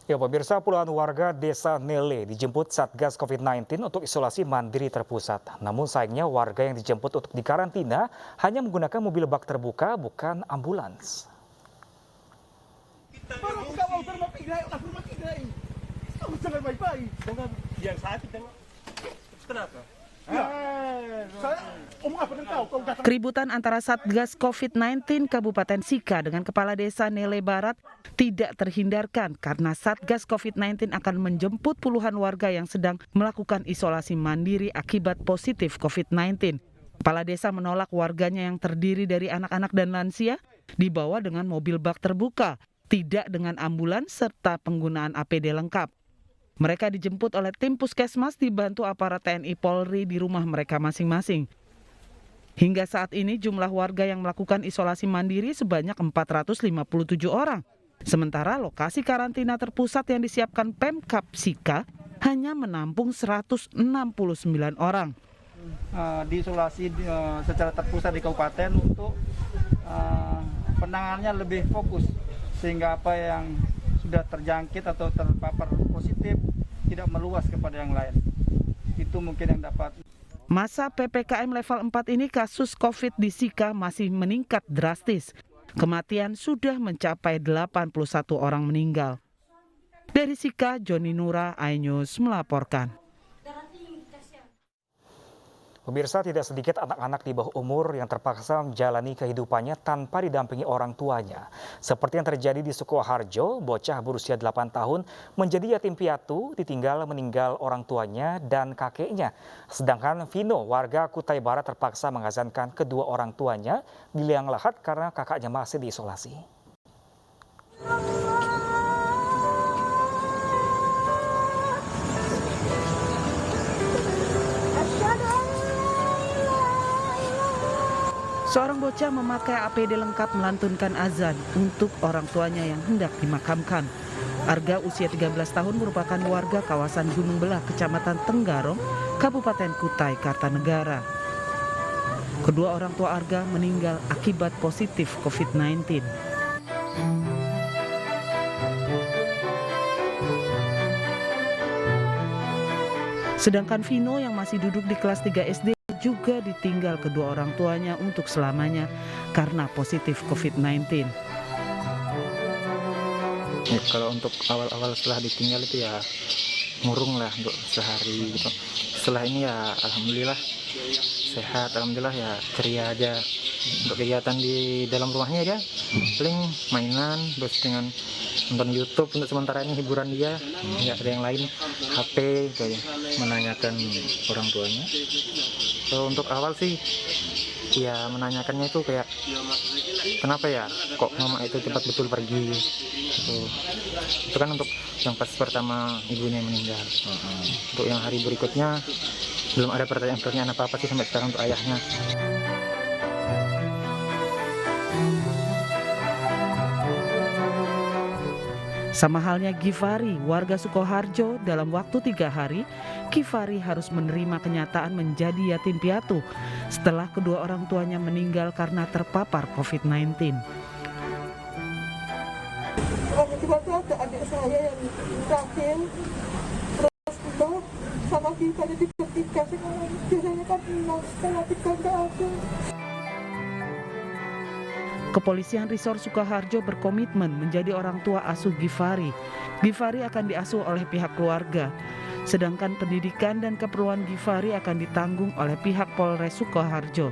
Ya, pemirsa, puluhan warga desa Nele dijemput Satgas COVID-19 untuk isolasi mandiri terpusat. Namun sayangnya warga yang dijemput untuk dikarantina hanya menggunakan mobil bak terbuka, bukan ambulans. Keributan antara Satgas COVID-19 Kabupaten Sika dengan Kepala Desa Nele Barat tidak terhindarkan karena Satgas COVID-19 akan menjemput puluhan warga yang sedang melakukan isolasi mandiri akibat positif COVID-19. Kepala Desa menolak warganya yang terdiri dari anak-anak dan lansia dibawa dengan mobil bak terbuka, tidak dengan ambulans serta penggunaan APD lengkap. Mereka dijemput oleh tim puskesmas dibantu aparat TNI Polri di rumah mereka masing-masing. Hingga saat ini jumlah warga yang melakukan isolasi mandiri sebanyak 457 orang. Sementara lokasi karantina terpusat yang disiapkan Pemkab Sika hanya menampung 169 orang. Diisolasi secara terpusat di kabupaten untuk penanganannya lebih fokus sehingga apa yang sudah terjangkit atau terpapar positif tidak meluas kepada yang lain. Itu mungkin yang dapat. Masa PPKM level 4 ini kasus COVID di Sika masih meningkat drastis. Kematian sudah mencapai 81 orang meninggal. Dari Sika, Joni Nura, iNews melaporkan. Pemirsa, tidak sedikit anak-anak di bawah umur yang terpaksa menjalani kehidupannya tanpa didampingi orang tuanya. Seperti yang terjadi di Sukoharjo, bocah berusia 8 tahun menjadi yatim piatu ditinggal meninggal orang tuanya dan kakeknya. Sedangkan Vino, warga Kutai Barat terpaksa mengazankan kedua orang tuanya di liang lahat karena kakaknya masih diisolasi. Seorang bocah memakai APD lengkap melantunkan azan untuk orang tuanya yang hendak dimakamkan. Arga usia 13 tahun merupakan warga kawasan Gunung Belah, Kecamatan Tenggarong, Kabupaten Kutai Kartanegara. Kedua orang tua Arga meninggal akibat positif COVID-19. Sedangkan Vino yang masih duduk di kelas 3 SD juga ditinggal kedua orang tuanya untuk selamanya karena positif COVID-19. Ya, kalau untuk awal-awal setelah ditinggal itu ya murung lah untuk sehari gitu. Setelah ini ya alhamdulillah sehat, alhamdulillah ya ceria aja. Untuk kegiatan di dalam rumahnya aja paling mainan terus dengan nonton YouTube untuk sementara ini hiburan dia, nggak ada yang lain, HP gitu ya, menanyakan orang tuanya. So, untuk awal sih ya menanyakannya itu kayak kenapa ya kok mama itu cepat betul pergi gitu. Itu kan untuk yang pas pertama ibunya meninggal. Untuk yang hari berikutnya belum ada pertanyaan apa-apa sih sampai sekarang untuk ayahnya. Sama halnya Givari, warga Sukoharjo, dalam waktu 3 hari, Givari harus menerima kenyataan menjadi yatim piatu setelah kedua orang tuanya meninggal karena terpapar COVID-19. Tiba-tiba ada adik saya yang sakit, terus udah sama Givari tiba-tiba, biasanya kan setelah 3 nggak ada. Kepolisian Resor Sukoharjo berkomitmen menjadi orang tua asuh Givari. Givari akan diasuh oleh pihak keluarga, sedangkan pendidikan dan keperluan Givari akan ditanggung oleh pihak Polres Sukoharjo.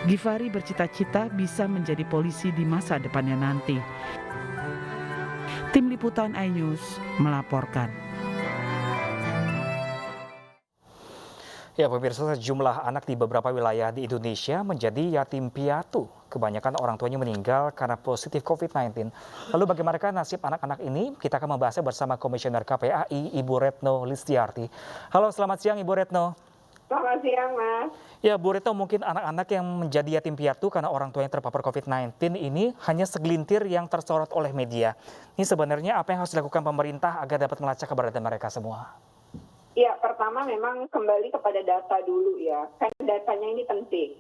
Givari bercita-cita bisa menjadi polisi di masa depannya nanti. Tim Liputan iNews melaporkan. Ya, pemirsa, sejumlah anak di beberapa wilayah di Indonesia menjadi yatim piatu. Kebanyakan orang tuanya meninggal karena positif COVID-19. Lalu bagaimanakah nasib anak-anak ini? Kita akan membahasnya bersama Komisioner KPAI, Ibu Retno Listiarti. Halo, selamat siang Ibu Retno. Selamat siang, Mas. Ya, Bu Retno, mungkin anak-anak yang menjadi yatim piatu karena orang tuanya terpapar COVID-19 ini hanya segelintir yang tersorot oleh media. Ini sebenarnya apa yang harus dilakukan pemerintah agar dapat melacak keberadaan mereka semua? Ya, pertama memang kembali kepada data dulu ya. Kan datanya ini penting.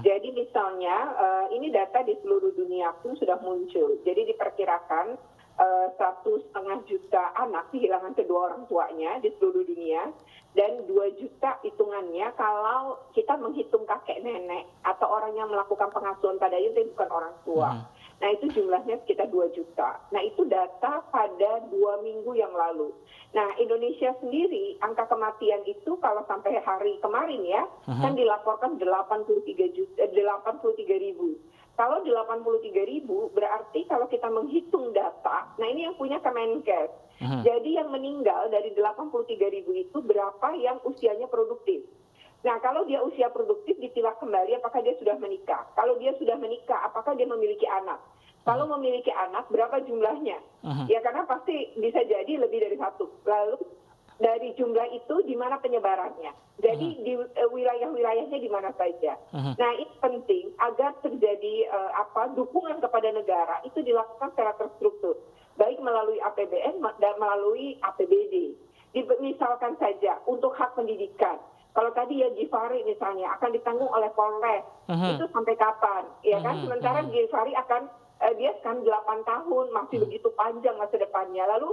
Jadi misalnya ini data di seluruh dunia pun sudah muncul. Jadi diperkirakan 1,5 juta anak kehilangan kedua orang tuanya di seluruh dunia, dan 2 juta hitungannya kalau kita menghitung kakek nenek atau orang yang melakukan pengasuhan pada yatim bukan orang tua. Nah itu jumlahnya sekitar 2 juta. Nah itu data pada 2 minggu yang lalu. Nah Indonesia sendiri angka kematian itu kalau sampai hari kemarin ya kan dilaporkan 83 ribu. Kalau 83.000 berarti kalau kita menghitung data, nah ini yang punya Kemenkes. Jadi yang meninggal dari 83.000 itu berapa yang usianya produktif. Nah kalau dia usia produktif ditilah kembali apakah dia sudah menikah. Kalau dia sudah menikah apakah dia memiliki anak. Kalau memiliki anak berapa jumlahnya. Ya karena pasti bisa jadi lebih dari satu. Lalu dari jumlah itu di mana penyebarannya. Jadi di wilayah-wilayahnya di mana saja. Nah ini penting agar terjadi dukungan kepada negara itu dilakukan secara terstruktur, baik melalui APBN dan melalui APBD. Misalkan saja untuk hak pendidikan. Kalau tadi ya Givari misalnya akan ditanggung oleh Polres, itu sampai kapan? Ya kan? Sementara Givari dia kan 8 tahun, masih begitu panjang masa depannya. Lalu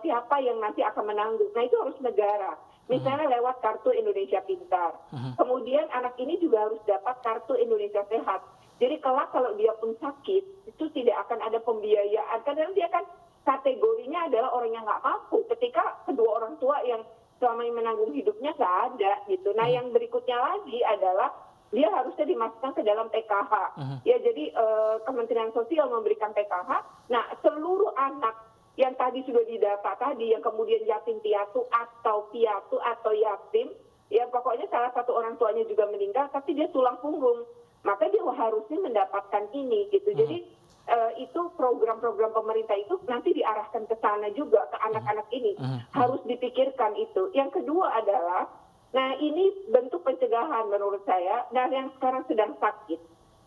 siapa yang nanti akan menanggung? Nah itu harus negara. Misalnya lewat kartu Indonesia Pintar. Kemudian anak ini juga harus dapat kartu Indonesia Sehat. Jadi kelak kalau dia pun sakit, itu tidak akan ada pembiayaan. Karena dia kan kategorinya adalah orang yang nggak mampu. Ketika kedua orang tua yang selama ini menanggung hidupnya nggak ada gitu. Nah yang berikutnya lagi adalah dia harusnya dimasukkan ke dalam PKH. Ya jadi Kementerian Sosial memberikan PKH. Nah seluruh anak yang tadi sudah didata tadi yang kemudian yatim piatu atau yatim, ya pokoknya salah satu orang tuanya juga meninggal, tapi dia tulang punggung, maka dia harusnya mendapatkan ini gitu. Jadi itu program-program pemerintah itu nanti diarahkan ke sana juga ke anak-anak ini. Harus dipikirkan itu. Yang kedua adalah nah ini bentuk pencegahan menurut saya, dan yang sekarang sedang sakit,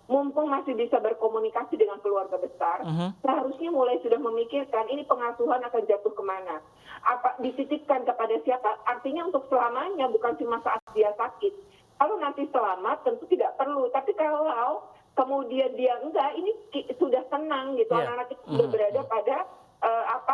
mumpung masih bisa berkomunikasi dengan keluarga besar, seharusnya mulai sudah memikirkan ini pengasuhan akan jatuh kemana. Apa dititipkan kepada siapa, artinya untuk selamanya, bukan cuma saat dia sakit. Kalau nanti selamat tentu tidak perlu, tapi kalau kemudian dia enggak, ini sudah tenang gitu, anak-anak itu sudah berada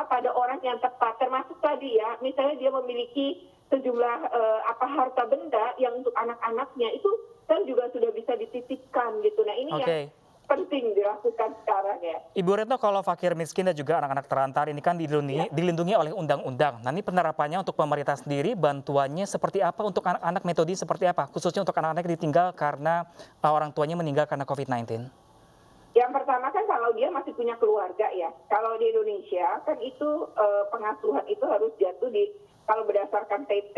pada orang yang tepat, termasuk tadi ya, misalnya dia memiliki sejumlah harta benda yang untuk anak-anaknya itu kan juga sudah bisa dititipkan gitu. Nah ini yang penting dilakukan sekarang ya. Ibu Retno, kalau fakir miskin dan juga anak-anak terlantar ini kan dilindungi oleh undang-undang. Nah ini penerapannya untuk pemerintah sendiri, bantuannya seperti apa untuk anak-anak, metode seperti apa? Khususnya untuk anak-anak yang ditinggal karena orang tuanya meninggal karena COVID-19. Yang pertama kan kalau dia masih punya keluarga ya. Kalau di Indonesia kan itu pengasuhan itu harus jatuh kalau berdasarkan PP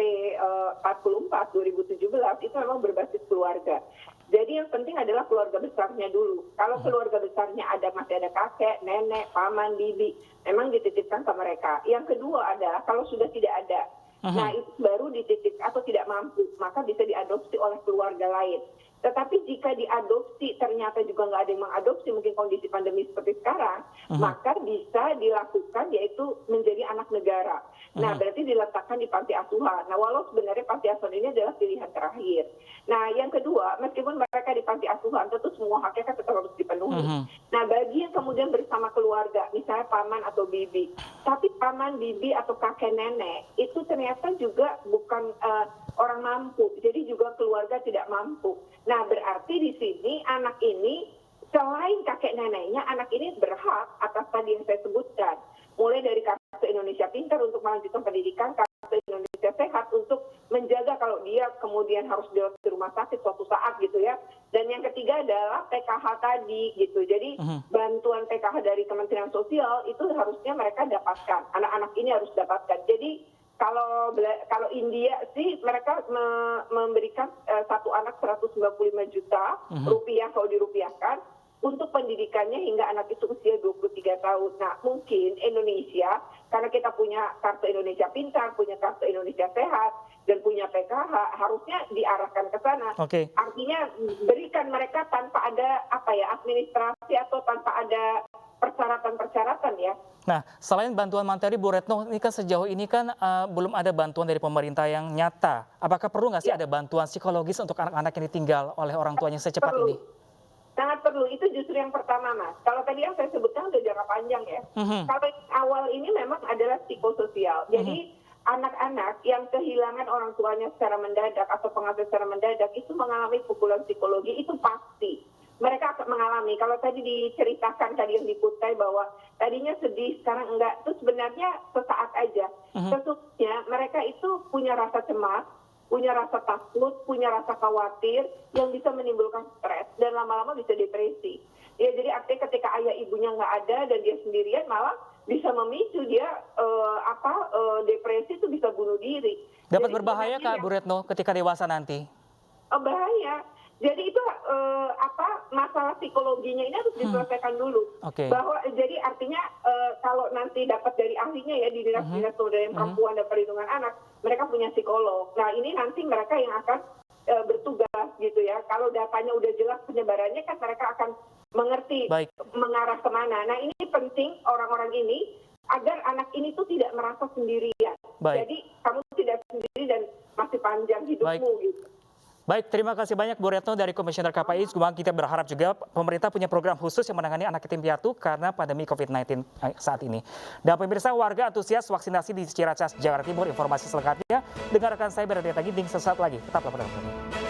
44 2017 itu memang berbasis keluarga. Jadi yang penting adalah keluarga besarnya dulu. Kalau keluarga besarnya masih ada kakek, nenek, paman, bibi, memang dititipkan ke mereka. Yang kedua adalah kalau sudah tidak ada, nah itu baru dititip atau tidak mampu, maka bisa diadopsi oleh keluarga lain. Tetapi jika diadopsi ternyata juga nggak ada yang mengadopsi, mungkin kondisi pandemi seperti sekarang, maka bisa dilakukan yaitu menjadi anak negara. Nah berarti diletakkan di panti asuhan. Nah walau sebenarnya panti asuhan ini adalah pilihan terakhir. Nah yang kedua, meskipun mereka di panti asuhan, tentu semua haknya kan tetap harus dipenuhi. Nah bagi yang kemudian bersama keluarga, misalnya paman atau bibi, tapi paman, bibi atau kakek nenek, itu ternyata juga bukan orang mampu, jadi juga keluarga tidak mampu. Nah, berarti di sini anak ini selain kakek neneknya, anak ini berhak atas tadi yang saya sebutkan. Mulai dari kartu Indonesia Pintar untuk melanjutkan pendidikan, kartu Indonesia Sehat untuk menjaga kalau dia kemudian harus dirawat di rumah sakit suatu saat gitu ya. Dan yang ketiga adalah PKH tadi gitu. Jadi bantuan PKH dari Kementerian Sosial itu harusnya mereka dapatkan. Anak-anak ini harus dapatkan. Jadi kalau India sih mereka memberikan satu anak 195 juta rupiah kalau dirupiahkan untuk pendidikannya hingga anak itu usia 23 tahun. Nah mungkin Indonesia, karena kita punya kartu Indonesia Pintar, punya kartu Indonesia Sehat, dan punya PKH, harusnya diarahkan ke sana. Artinya berikan mereka tanpa ada administrasi atau tanpa ada persyaratan-persyaratan ya. Nah, selain bantuan materi, Bu Retno, ini kan sejauh ini kan belum ada bantuan dari pemerintah yang nyata. Apakah perlu nggak sih ada bantuan psikologis untuk anak-anak yang ditinggal oleh orang tuanya secepat ini? Sangat perlu. perlu, itu justru yang pertama, Mas. Kalau tadi yang saya sebutkan udah jangka panjang ya. Kalau yang awal ini memang adalah psikososial. Jadi anak-anak yang kehilangan orang tuanya secara mendadak atau pengasuh secara mendadak itu mengalami pukulan psikologi, itu pasti. Mereka akan mengalami, kalau tadi diceritakan tadi yang di Kutai bahwa tadinya sedih, sekarang enggak, itu sebenarnya sesaat aja. Sesungguhnya mereka itu punya rasa cemas, punya rasa takut, punya rasa khawatir yang bisa menimbulkan stres dan lama-lama bisa depresi. Ya, jadi artinya ketika ayah ibunya nggak ada dan dia sendirian malah bisa memicu dia depresi, itu bisa bunuh diri. Dapat Jadi berbahaya Kak Bu Retno ketika dewasa nanti? Bahaya. Jadi itu masalah psikologinya ini harus diselesaikan dulu. Bahwa jadi artinya kalau nanti dapat dari ahlinya ya di Dinas Pemberdayaan Perempuan dan Perlindungan Anak, mereka punya psikolog. Nah, ini nanti mereka yang akan bertugas gitu ya. Kalau datanya udah jelas penyebarannya kan mereka akan mengerti mengarah kemana. Nah, ini penting orang-orang ini agar anak ini tuh tidak merasa sendirian. Jadi kamu tidak sendiri dan masih panjang hidupmu gitu. Baik, terima kasih banyak Bu Retno dari Komisioner KPI. Kita berharap juga pemerintah punya program khusus yang menangani anak yatim piatu karena pandemi COVID-19 saat ini. Dan pemirsa, warga antusias vaksinasi di Ciracas, Jakarta Timur. Informasi selengkapnya dengan rekan saya Bernadetta Ginting sesaat lagi. Tetaplah bersama kami.